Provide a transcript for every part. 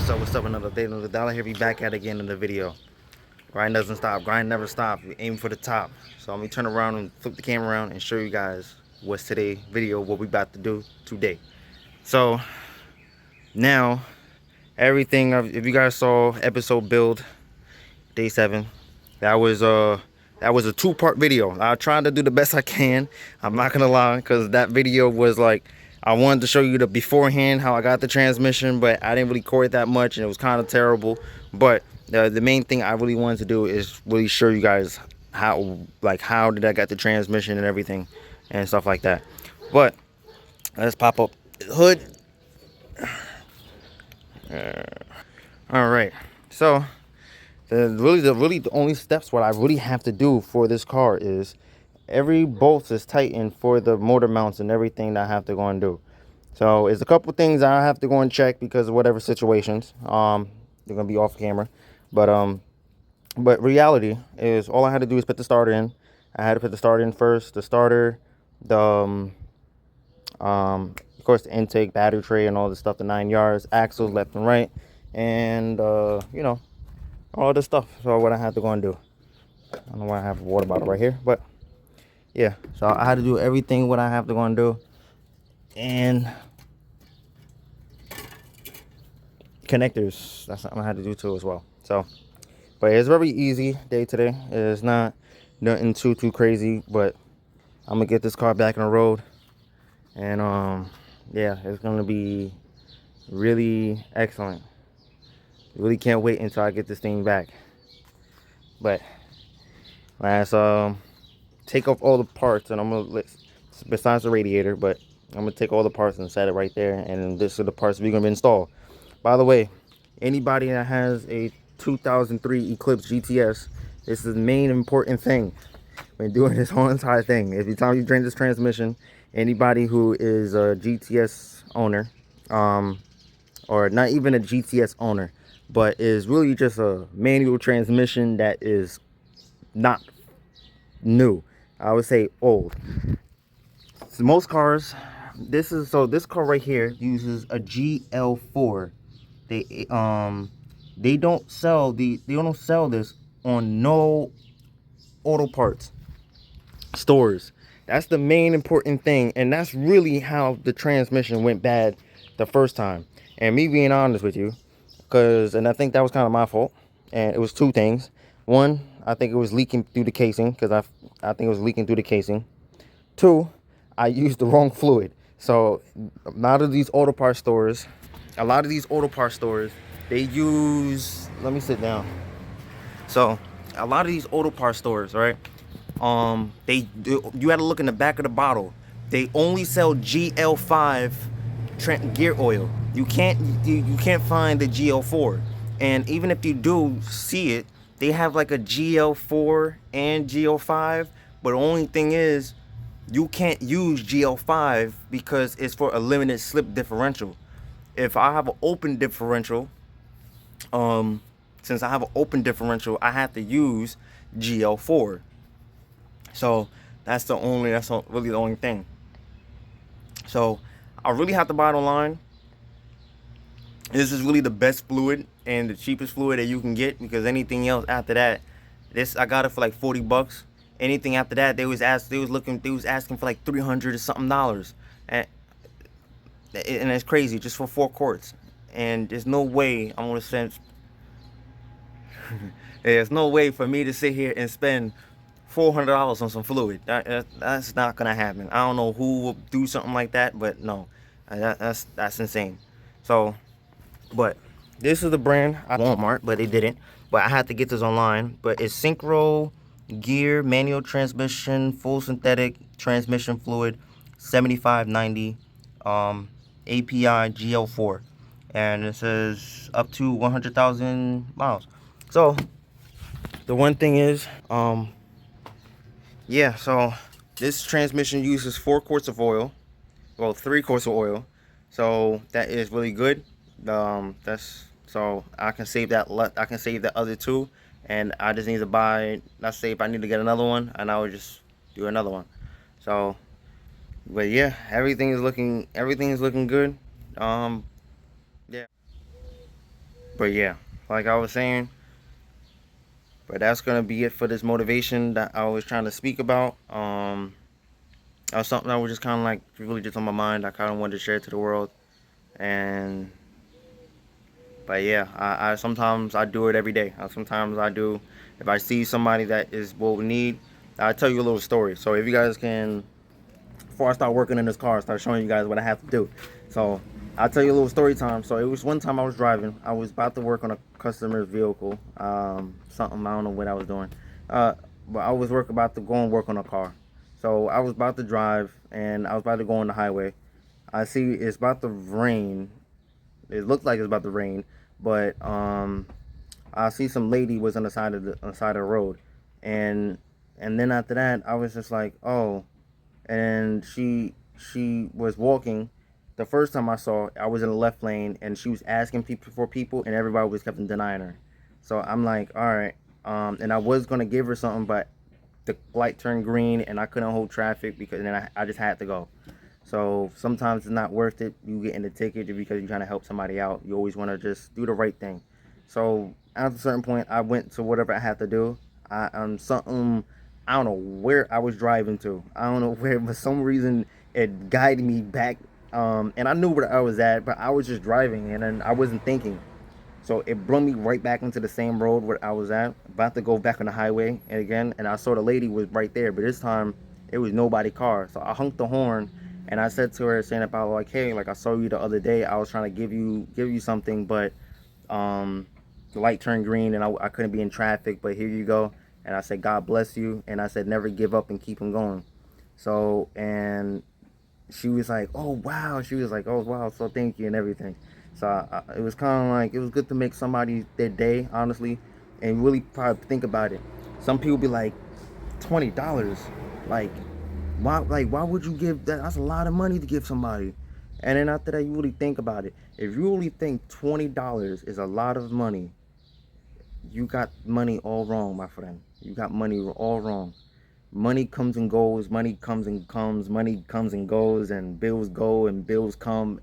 What's up? Another day, another dollar. Here we back at again in the video. Grind doesn't stop. Grind never stops. We aim for the top. So let me turn around and flip the camera around and show you guys what's today's video, what we about to do today. So now everything. If you guys saw episode build day 7, that was a 2-part video. I tried to do the best I can. I'm not gonna lie, because that video was like, I wanted to show you the beforehand, how I got the transmission, but I didn't really record that much and it was kind of terrible. But the main thing I really wanted to do is really show you guys how did I get the transmission and everything and stuff like that. But let's pop up the hood. All right, so the only steps what I really have to do for this car is every bolt is tightened for the motor mounts and everything that I have to go and do. So it's a couple things I have to go and check because of whatever situations. They're gonna be off camera, but reality is all I had to do is put the starter in. I had to put the starter in first. The starter, of course, the intake, battery tray, and all the stuff. The 9 yards, axles left and right, and you know, all this stuff. So what I had to go and do. I don't know why I have a water bottle right here, but yeah. So I had to do everything what I have to go and do, and connectors. That's something I had to do too as well. So, but it's very easy day today. It's not nothing too crazy, but I'm gonna get this car back on the road, and yeah, it's gonna be really excellent. Really can't wait until I get this thing back. But let's take off all the parts, and I'm gonna besides the radiator, but I'm gonna take all the parts and set it right there, and this are the parts we're gonna install. By the way, anybody that has a 2003 Eclipse GTS, this is the main important thing when doing this whole entire thing. Every time you drain this transmission, anybody who is a GTS owner, or not even a GTS owner, but is really just a manual transmission that is not new, I would say old. So most cars, this car right here uses a GL4. They don't sell this on no auto parts stores. That's the main important thing, and that's really how the transmission went bad the first time. And me being honest with you, and I think that was kind of my fault, and it was 2 things. One, I think it was leaking through the casing, because I think it was leaking through the casing. 2, I used the wrong fluid. So a lot of these auto parts stores, they use, let me sit down. So a lot of these auto parts stores, right? You had to look in the back of the bottle. They only sell GL5 gear oil. You can't find the GL4. And even if you do see it, they have like a GL4 and GL5. But the only thing is, you can't use GL5 because it's for a limited slip differential. If I have an open differential, since I have an open differential, I have to use GL4. So that's really the only thing. So I really have to buy it online. This is really the best fluid and the cheapest fluid that you can get, because anything else after that, I got it for like $40. Anything after that, they was asking for like $300 or something dollars, and it's crazy just for 4 quarts. And there's no way I'm gonna spend. There's no way for me to sit here and spend $400 on some fluid. That's not gonna happen. I don't know who will do something like that, but no, that's insane. So, but this is the brand. I Walmart, but they didn't. But I had to get this online. But it's Synchro Gear manual transmission, full synthetic transmission fluid, 7590, API GL4, and it says up to 100,000 miles. So the one thing is, yeah, so this transmission uses 4 quarts of oil, well, 3 quarts of oil, so that is really good. So I can save that. I can save the other 2, and I just need to buy. Let's say if I need to get another one, and I would just do another one. So, but yeah, everything is looking good. Yeah. But yeah, like I was saying, but that's gonna be it for this motivation that I was trying to speak about. That was something that was just kind of like really just on my mind. I kind of wanted to share it to the world, and but yeah, I sometimes I do it every day. Sometimes I do. If I see somebody that is what we need, I'll tell you a little story. So if you guys can, before I start working in this car, I start showing you guys what I have to do. So I'll tell you a little story time. So it was one time I was driving. I was about to work on a customer's vehicle. Something I don't know what I was doing. Uh, but I was about to go and work on a car. So I was about to drive and I was about to go on the highway. I see it's about to rain. It looked like it's about to rain, but I see some lady was on the side of the road, and then after that I was just like, oh, and she was walking. The first time I saw, I was in the left lane, and she was asking people for people, and everybody was kept denying her. So I'm like, all right, and I was gonna give her something, but the light turned green, and I couldn't hold traffic because then I just had to go. So sometimes it's not worth it. You get in the ticket just because you're trying to help somebody out. You always want to just do the right thing. So at a certain point, I went to whatever I had to do. Something, I don't know where I was driving to. I don't know where, but some reason it guided me back. And I knew where I was at, but I was just driving and then I wasn't thinking. So it brought me right back into the same road where I was at, about to go back on the highway and again, and I saw the lady was right there, but this time it was nobody car. So I honked the horn and I said to her saying about like, hey, like I saw you the other day. I was trying to give you something, but um the light turned green and I couldn't be in traffic, but here you go. And I said, God bless you. And I said, never give up and keep them going. So, and she was like, oh wow. She was like, oh wow, so thank you and everything. So it was kind of like it was good to make somebody their day, honestly, and really probably think about it. Some people be like, $20, like why would you give that? That's a lot of money to give somebody. And then after that, you really think about it. If you really think $20 is a lot of money, you got money all wrong, my friend. You got money all wrong. Money comes and goes, money comes and comes, money comes and goes, and bills go and bills come.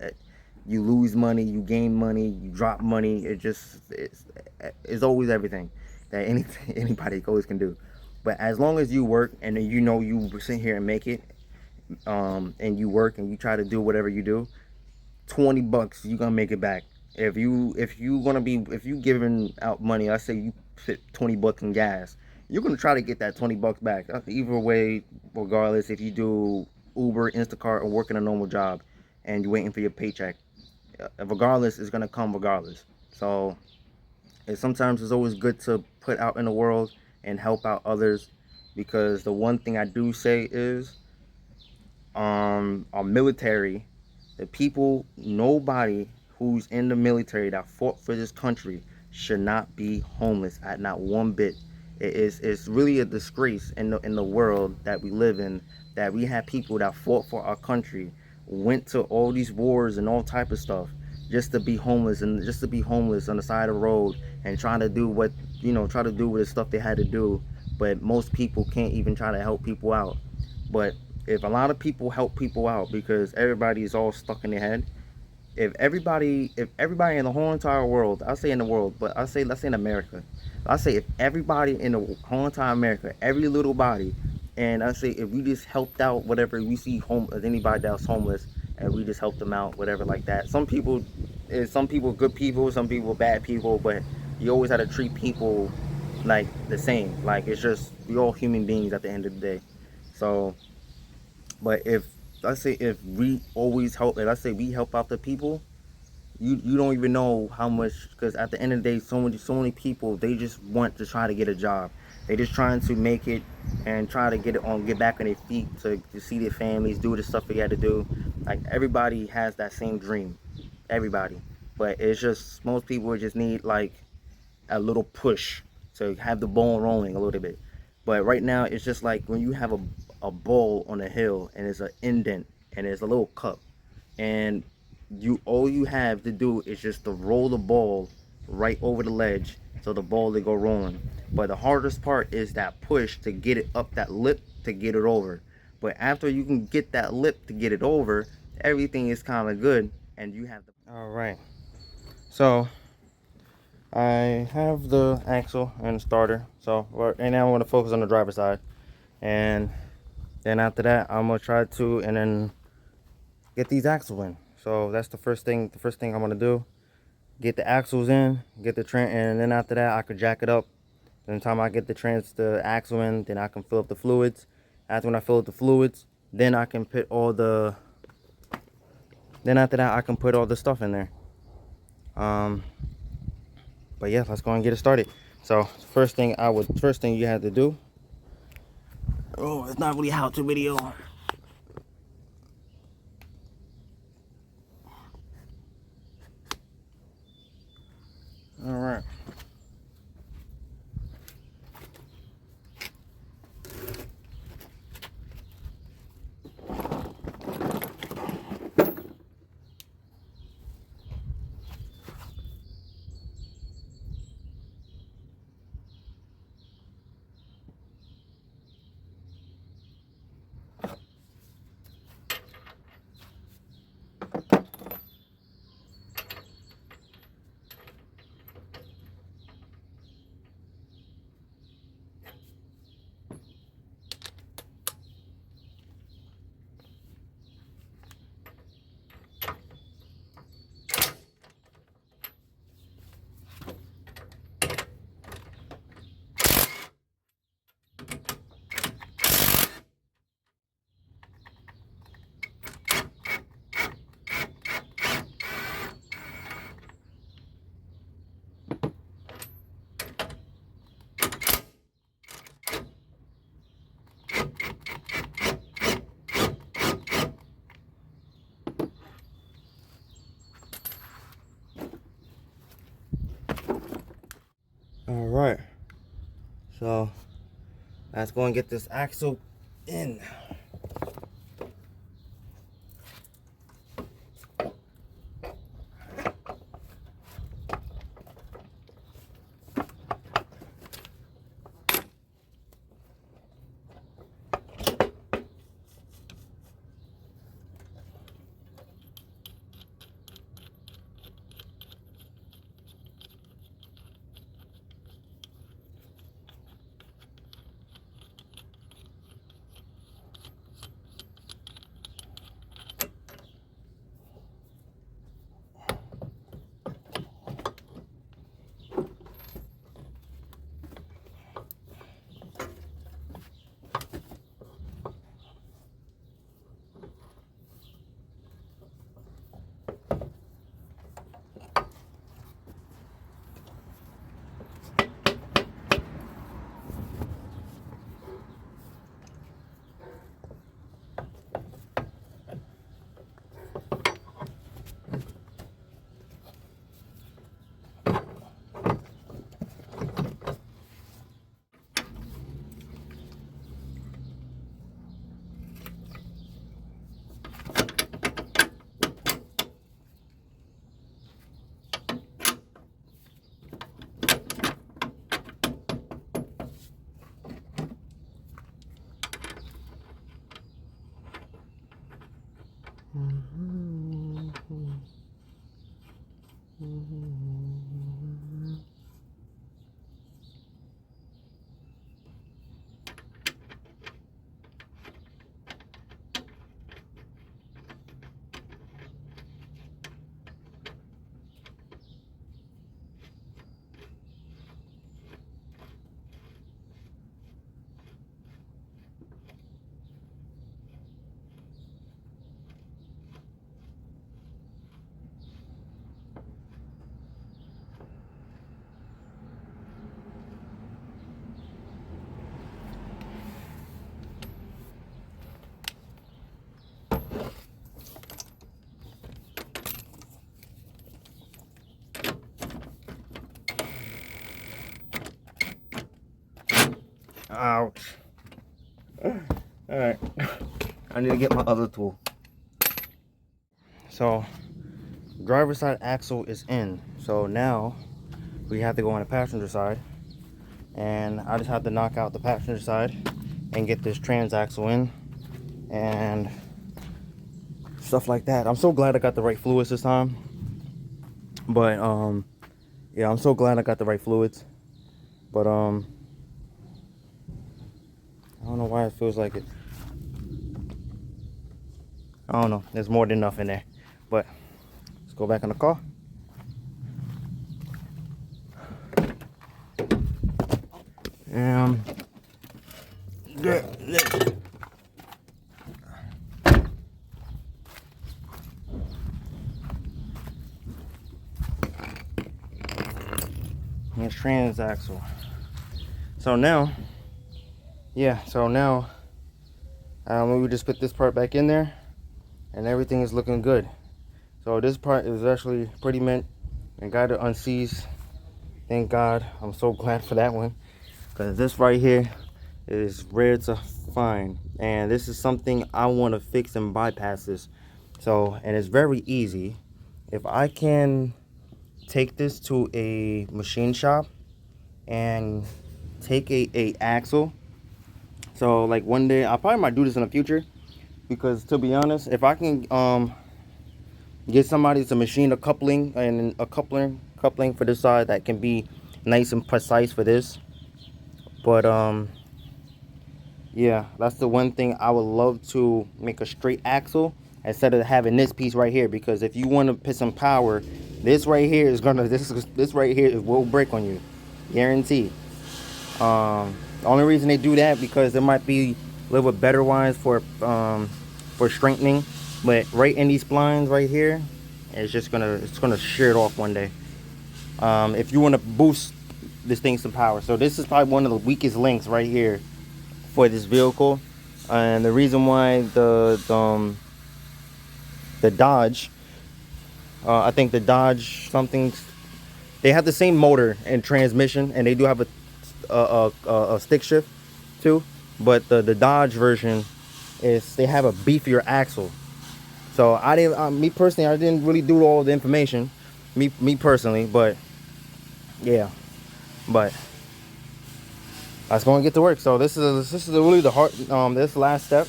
You lose money, you gain money, you drop money. It's always everything that anybody always can do. But as long as you work and you know you sit here and make it, and you work and you try to do whatever you do, $20 you gonna make it back. If you giving out money, I say you put $20 in gas, you're gonna try to get that $20 back. Either way, regardless if you do Uber, Instacart, or working a normal job, and you're waiting for your paycheck, regardless, it's gonna come regardless. So sometimes it's always good to put out in the world and help out others, because the one thing I do say is our military, the people, nobody who's in the military that fought for this country should not be homeless at not one bit. It's really a disgrace in the world that we live in, that we have people that fought for our country, went to all these wars and all type of stuff, just to be homeless, and just to be homeless on the side of the road and trying to do what try to do with the stuff they had to do. But most people can't even try to help people out. But if a lot of people help people out, because everybody is all stuck in their head, if everybody in the whole entire world, I say in the world, but let's say in America, I say if everybody in the whole entire America, every little body, and I say if we just helped out whatever we see home as anybody that's homeless, and we just help them out, whatever like that. Some people good people, some people bad people, but you always have to treat people like the same. Like it's just we all human beings at the end of the day. So but if let's say if we always help, and let's say we help out the people, you don't even know how much. Because at the end of the day, so many people, they just want to try to get a job. They just trying to make it and try to get back on their feet to see their families, do the stuff they had to do. Like everybody has that same dream, everybody. But it's just most people just need like a little push to have the ball rolling a little bit. But right now, it's just like when you have a ball on a hill and it's an indent and it's a little cup, and all you have to do is just to roll the ball right over the ledge so the ball to go rolling. But the hardest part is that push to get it up that lip to get it over. But after you can get that lip to get it over, everything is kind of good, and you have the. All right. So I have the axle and starter. So right now I want to focus on the driver's side, and then after that I'm gonna try to and then get these axles in. So that's the first thing. The first thing I'm gonna do, get the axles in, get the and then after that I could jack it up. Then the time I get the axle in, then I can fill up the fluids. After when I fill up the fluids, then I can put all the. Then after that I can put all the stuff in there. But yeah, let's go and get it started. So first thing you have to do. Oh, it's not really a how-to video. All right. All right. So let's go and get this axle in. Ouch. Alright. I need to get my other tool. So, driver's side axle is in. So now we have to go on the passenger side. And I just have to knock out the passenger side and get this trans axle in. And stuff like that. I'm so glad I got the right fluids this time. But Yeah, I'm so glad I got the right fluids. But I don't know why it feels like it. I don't know. There's more than enough in there. But let's go back in the car. And transaxle. So now, yeah, we just put this part back in there and everything is looking good. So this part is actually pretty mint and got it unseized. Thank God. I'm so glad for that one, because this right here is rare to find, and this is something I want to fix and bypass this. So, and it's very easy. If I can take this to a machine shop and take a axle. So like one day I probably might do this in the future, because to be honest, if I can get somebody to machine a coupling and a coupling for this side that can be nice and precise for this. But yeah, that's the one thing I would love to make a straight axle instead of having this piece right here, because if you want to put some power, this right here is gonna this right here will break on you, guaranteed. The only reason they do that because there might be a little bit better wires for strengthening, but right in these splines right here, it's gonna shear it off one day. If you want to boost this thing some power, so this is probably one of the weakest links right here for this vehicle, and the reason why the Dodge, I think the Dodge something, they have the same motor and transmission, and they do have a stick shift too, but the Dodge version is they have a beefier axle. So I didn't, me personally, I didn't really do all the information, me personally, but yeah, but that's going to get to work. So this is really the hard, this last step,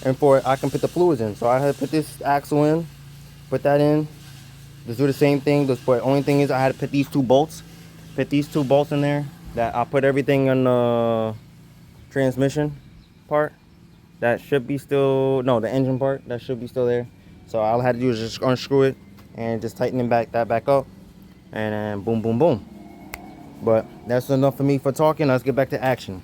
and for I can put the fluids in. So I had to put this axle in, put that in, just do the same thing. But the only thing is I had to put these two bolts in there. That I put everything in the transmission part. That should be still, no, the engine part, that should be still there. So all I had to do is just unscrew it and just tighten that back up, and then boom, boom, boom. But that's enough for me for talking. Let's get back to action.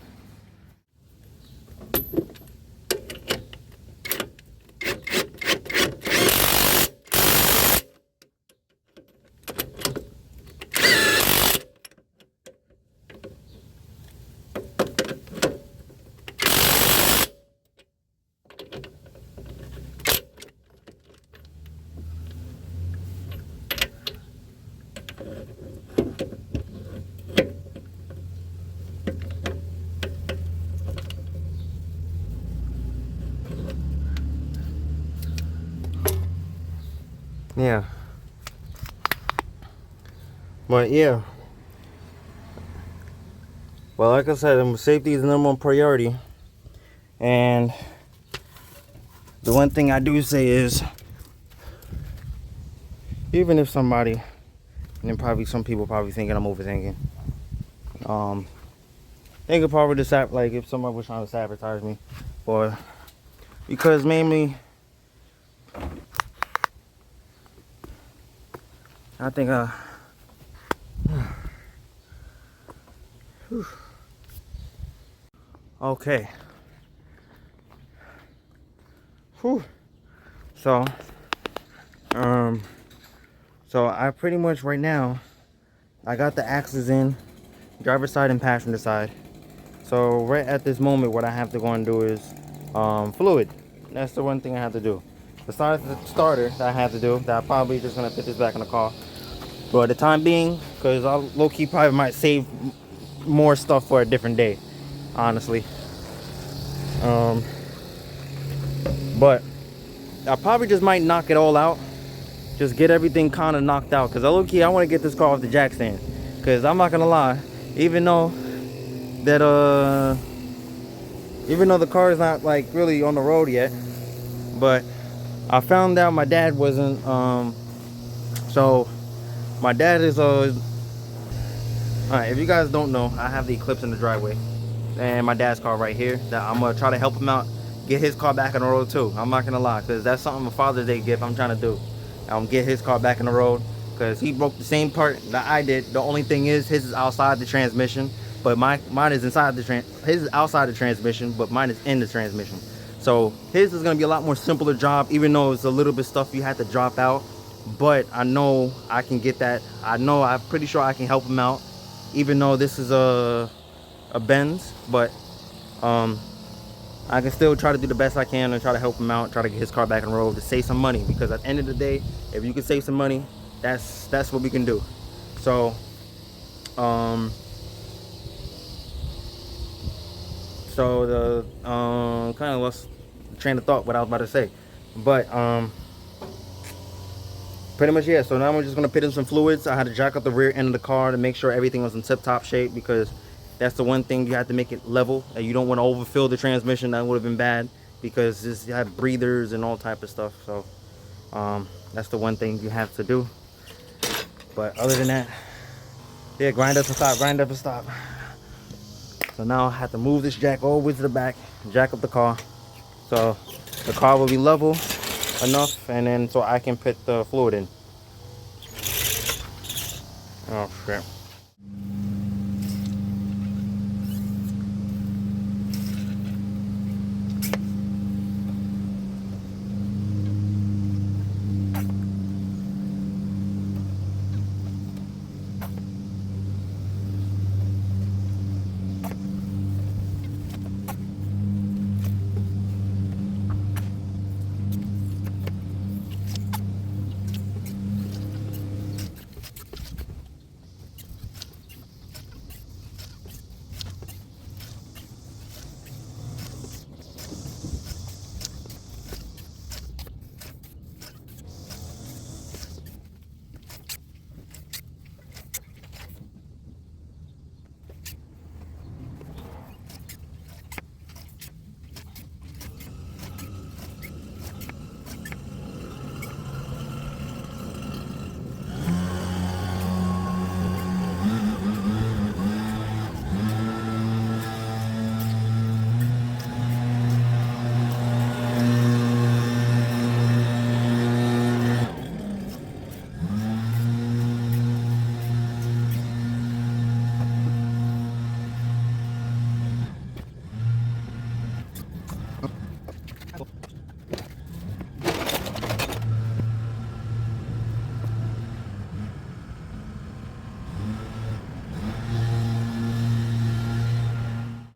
Yeah. But yeah. Well, like I said, safety is the number one priority. And the one thing I do say is, even if somebody, and then probably some people probably thinking I'm overthinking, they could probably just like if somebody was trying to sabotage me, or because mainly I think okay. Whew. So I pretty much right now I got the axles in, driver's side and passenger side. So right at this moment, what I have to go and do is fluid. That's the one thing I have to do. Besides the starter that I have to do, that I'm probably just gonna put this back in the car. But at the time being, because I low-key probably might save more stuff for a different day, honestly. But I probably just might knock it all out. Just get everything kind of knocked out. Because low-key, I want to get this car off the jack stand. Because I'm not going to lie, even though the car is not like really on the road yet, but I found out my dad wasn't, so my dad is All right, if you guys don't know, I have the Eclipse in the driveway, and my dad's car right here. That I'm gonna try to help him out, get his car back on the road too. I'm not gonna lie, cause that's something a Father's Day gift I'm trying to do. Get his car back on the road, cause he broke the same part that I did. The only thing is, his is outside the transmission, but mine is inside the his is outside the transmission, but mine is in the transmission. So his is gonna be a lot more simpler job, even though it's a little bit stuff you had to drop out. But I know I can get that. I'm pretty sure I can help him out, even though this is a Benz. But I can still try to do the best I can and try to help him out, try to get his car back on the road to save some money. Because at the end of the day, if you can save some money, that's what we can do. So the kind of lost train of thought what I was about to say, but pretty much, yeah. So now we're just gonna put in some fluids. I had to jack up the rear end of the car to make sure everything was in tip-top shape, because that's the one thing you have to make it level, and you don't want to overfill the transmission. That would have been bad, because you have breathers and all type of stuff. So that's the one thing you have to do. But other than that, yeah, grind up and stop, grind up and stop. So now I have to move this jack all the way to the back, jack up the car, so the car will be level enough, and then so I can put the fluid in. Oh shit.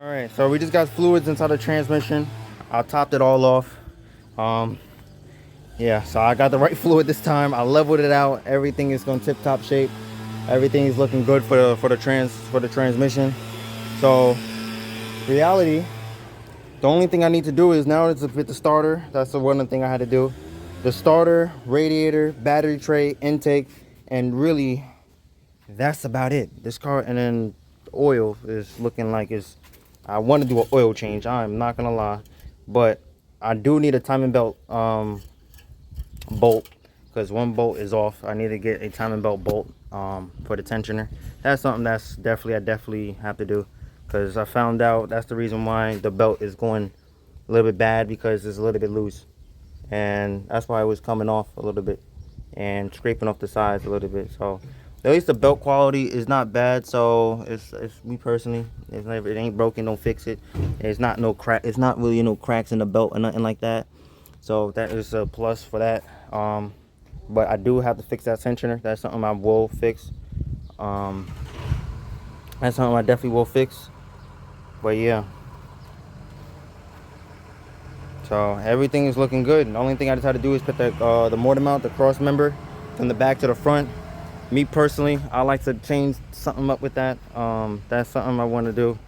Alright, so we just got fluids inside the transmission. I topped it all off. Yeah, so I got the right fluid this time. I leveled it out. Everything is going tip-top shape. Everything is looking good for the transmission. So reality, the only thing I need to do is now is to fit the starter. That's the one thing I had to do. The starter, radiator, battery tray, intake, and really that's about it. This car, and then the oil is looking like it's, I want to do an oil change, I'm not gonna lie, but I do need a timing belt bolt, because one bolt is off. I need to get a timing belt bolt for the tensioner. That's something that's I definitely have to do, because I found out that's the reason why the belt is going a little bit bad, because it's a little bit loose, and that's why it was coming off a little bit and scraping off the sides a little bit. So at least the belt quality is not bad. So it's me personally, if it ain't broken, don't fix it. It's not no crack, it's not really no cracks in the belt or nothing like that. So that is a plus for that. But I do have to fix that tensioner. That's something I will fix. That's something I definitely will fix. But yeah, so everything is looking good. The only thing I just had to do is put the mortar mount, the cross member, from the back to the front. Me personally, I like to change something up with that. That's something I want to do.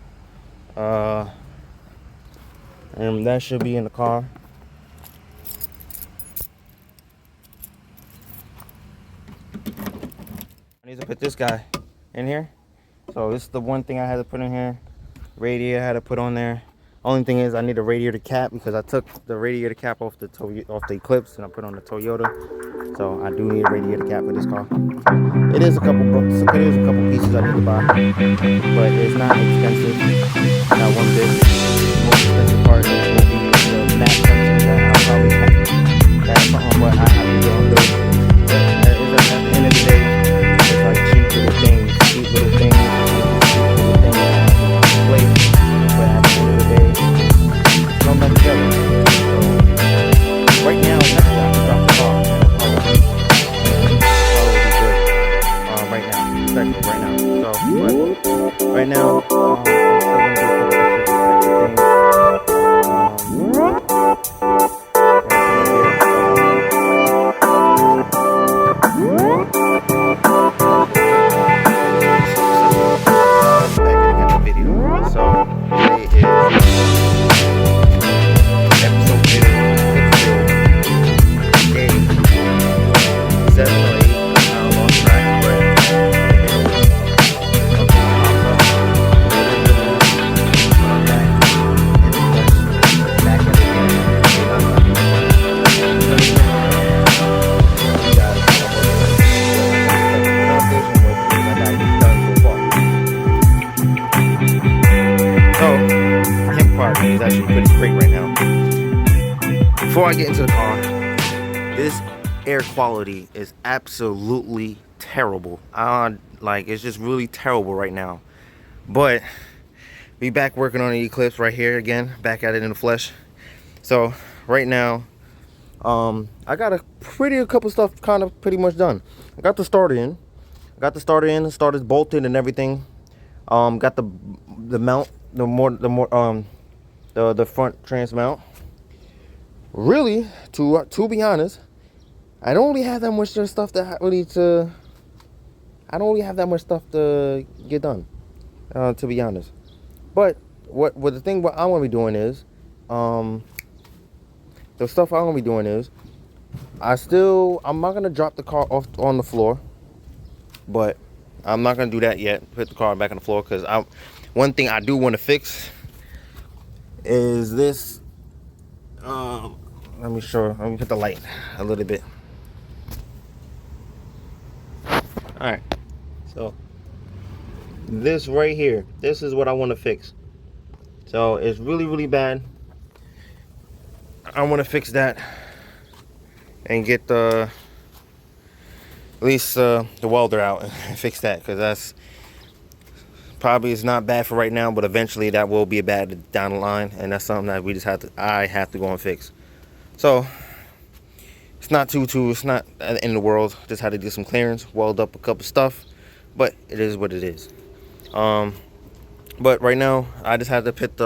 And that should be in the car. I need to put this guy in here. So this is the one thing I had to put in here. Radiator I had to put on there. Only thing is I need a radiator cap, because I took the radiator cap off the Eclipse and I put on the Toyota. So I do need a radiator cap for this car. It is a couple bucks. It is a couple pieces I need to buy, but it's not expensive. Not one bit. The most expensive part will be the mat function that I'll probably have. That's something what I have to go and do. But at the end of the day, it's like cheap little things, cheap little things, cheap little things that I have to play. But at the end of the day, it's come back together. So right now, technically, I can drop the car and the car will be right now. Technically, right now. So, but right now, I'm still gonna do a couple extra things. Is actually pretty great right now. Before I get into the car, this air quality is absolutely terrible. Like, it's just really terrible right now. But we back working on the Eclipse right here again, back at it in the flesh. So right now, I got a couple stuff kind of pretty much done. I got the starter in. Started bolted and everything. Got the mount, the front trans mount. Really, to be honest, I don't really have that much stuff I don't really have that much stuff to get done, to be honest. But what I want to be doing is, the stuff I want to be doing is, I'm not gonna drop the car off on the floor, but I'm not gonna do that yet. Put the car back on the floor because one thing I do want to fix is this. Let me put the light a little bit. All right, so this right here, this is what I want to fix. So it's really, really bad. I want to fix that and get at least the welder out and fix that, because that's probably is not bad for right now, but eventually that will be bad down the line, and that's something that I have to go and fix. So it's not it's not at the end of the world. Just had to do some clearance, weld up a couple stuff, but it is what it is. But right now I just have to put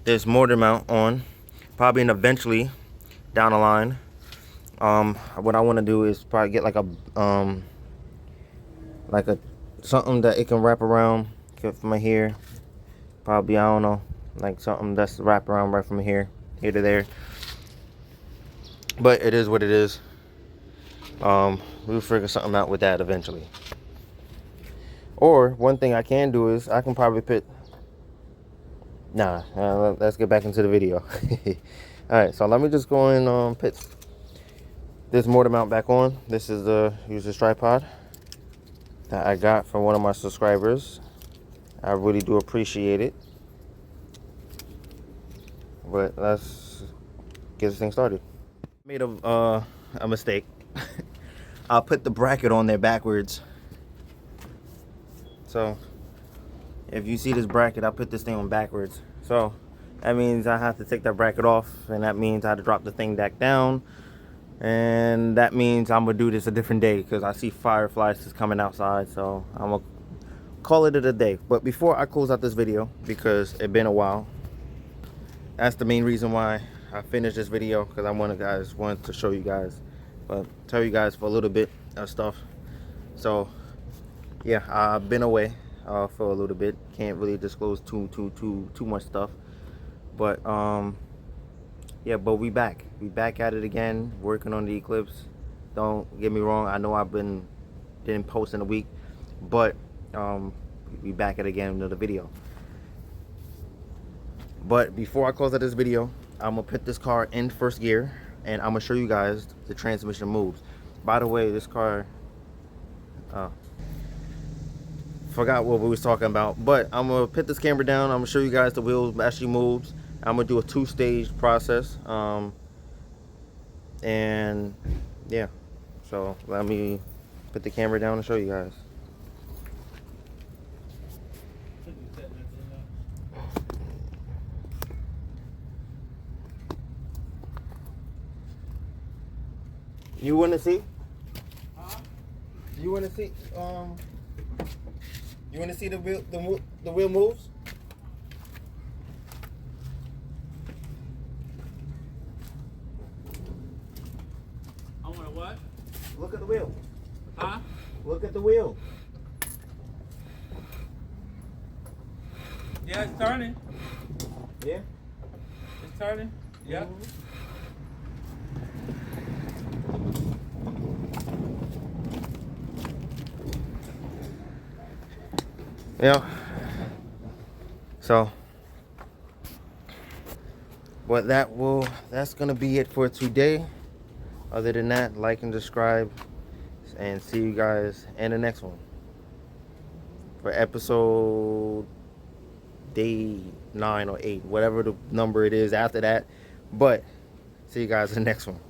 this mortar mount on, probably, and eventually down the line, what I want to do is probably get like a something that it can wrap around from here. Probably, I don't know, like something that's wrapped around right from here to there. But it is what it is. We'll figure something out with that eventually. Or one thing I can do is I can probably put. Let's get back into the video. All right, so let me just go and put this mortar mount back on. This is the user's tripod that I got from one of my subscribers. I really do appreciate it. But let's get this thing started. Made a mistake. I put the bracket on there backwards. So if you see this bracket, I put this thing on backwards. So that means I have to take that bracket off, and that means I have to drop the thing back down, and that means I'm gonna do this a different day because I see fireflies just coming outside. So I'm gonna call it a day. But before I close out this video, because it's been a while, that's the main reason why I finished this video, because I wanted to show you guys, but tell you guys for a little bit of stuff. So yeah, I've been away for a little bit. Can't really disclose too much stuff, but yeah, but we back at it again, working on the Eclipse. Don't get me wrong, I know didn't post in a week, but we back at it again with another video. But before I close out this video, I'm gonna put this car in first gear, and I'm gonna show you guys the transmission moves. By the way, this car, uh, forgot what we was talking about, but I'm gonna put this camera down. I'm gonna show you guys the wheels actually moves. I'm gonna do a 2-stage process. And yeah, so let me put the camera down and show you guys. You want to see? Huh? You want to see? You want to see the wheel moves? I want to what? Look at the wheel. Huh? Look at the wheel. Yeah, it's turning. Yeah. It's turning. Yep. Yeah. So, but that's gonna be it for today. Other than that, like and subscribe, and see you guys in the next one for episode day 9 or 8, whatever the number it is after that. But see you guys in the next one.